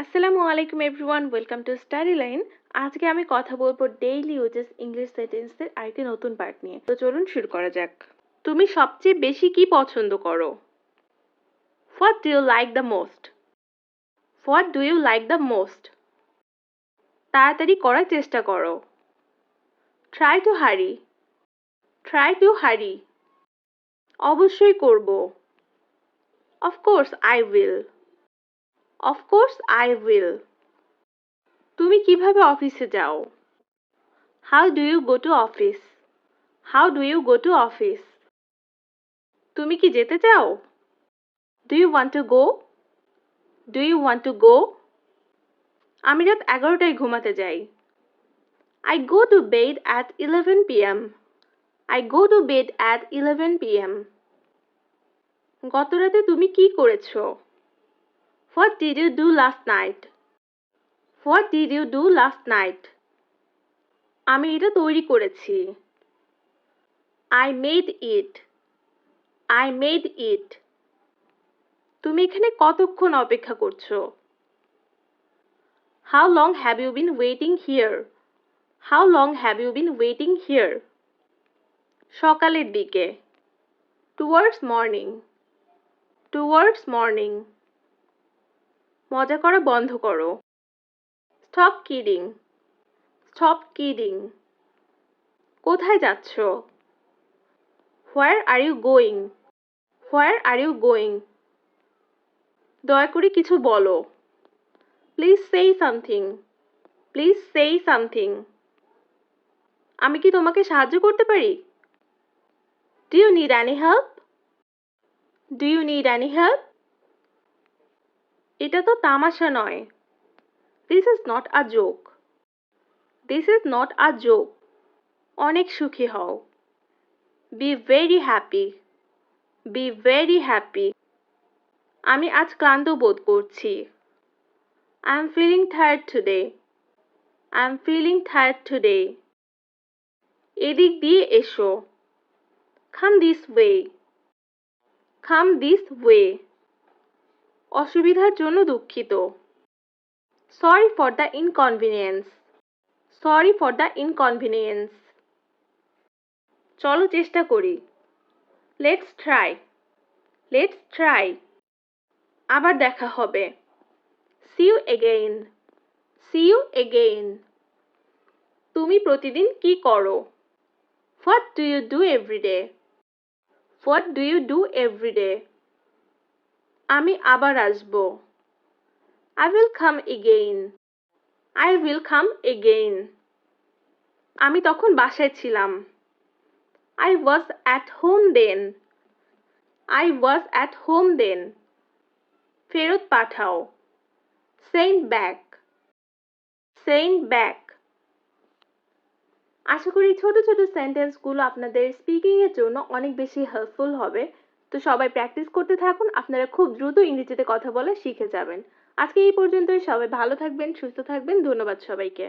আসসালামু আলাইকুম everyone, welcome to স্টাডিলাইন। আজকে আমি কথা বলবো ডেইলি ইউজেস ইংলিশ সেন্টেন্সের আরেকটি নতুন পার্ট নিয়ে। তো চলুন শুরু করা যাক। তুমি সবচেয়ে বেশি কি পছন্দ করো? What do you like the most? What do you like the most? তাড়াতাড়ি করার চেষ্টা করো। Try to hurry. Try to hurry. অবশ্যই করব। Of course I will. Of course I will. তুমি কিভাবে অফিসে যাও? How do you go to office? How do you go to office? তুমি কি যেতে চাও? Do you want to go? Do you want to go? আমি রাত 11টায় ঘুমাতে যাই। I go to bed at 11 p.m. I go to bed at 11 p.m. গত রাতে তুমি কি করেছো? What did you do last night? What did you do last night? আমি এটা তৈরি করেছি। I made it. I made it. তুমি এখানে কতক্ষণ অপেক্ষা করছো? How long have you been waiting here? How long have you been waiting here? সকালের দিকে। Towards morning. Towards morning. মজা করা বন্ধ করো। Stop kidding. Stop kidding. কোথায় যাচ্ছ? Where are you going? Where are you going? দয়া করে কিছু বলো। Please say something. Please say something. আমি কি তোমাকে সাহায্য করতে পারি? Do you need any help? Do you need any help? এটা তো তামাশা নয়। This is not a joke. This is not a joke. অনেক সুখী হও। Be very happy. Be very happy. আমি আজ ক্লান্ত বোধ করছি। I am feeling tired today. I am feeling tired today. এদিক দিয়ে এসো। Come this way. Come this way. অসুবিধার জন্য দুঃখিত। Sorry for the inconvenience. Sorry for the inconvenience. চলো চেষ্টা করি। Let's try. Let's try. আবার দেখা হবে। See you again. See you again. তুমি প্রতিদিন কি করো? What do you do every day? What do you do every day? আমি আবার আসবো। I will come again. I will come again. আমি তখন বাসায় ছিলাম। I was at home then. I was at home then. ফেরত পাঠাও। Send back. Send back. আশা করি ছোট ছোট সেন্টেন্সগুলো আপনাদের স্পিকিং এর জন্য অনেক বেশি হেল্পফুল হবে। তো সবাই প্র্যাকটিস করতে থাকুন, আপনারা খুব দ্রুত ইংরেজিতে কথা বলা শিখে যাবেন। আজকে এই পর্যন্তই। সবাই ভালো থাকবেন, সুস্থ থাকবেন। ধন্যবাদ সবাইকে।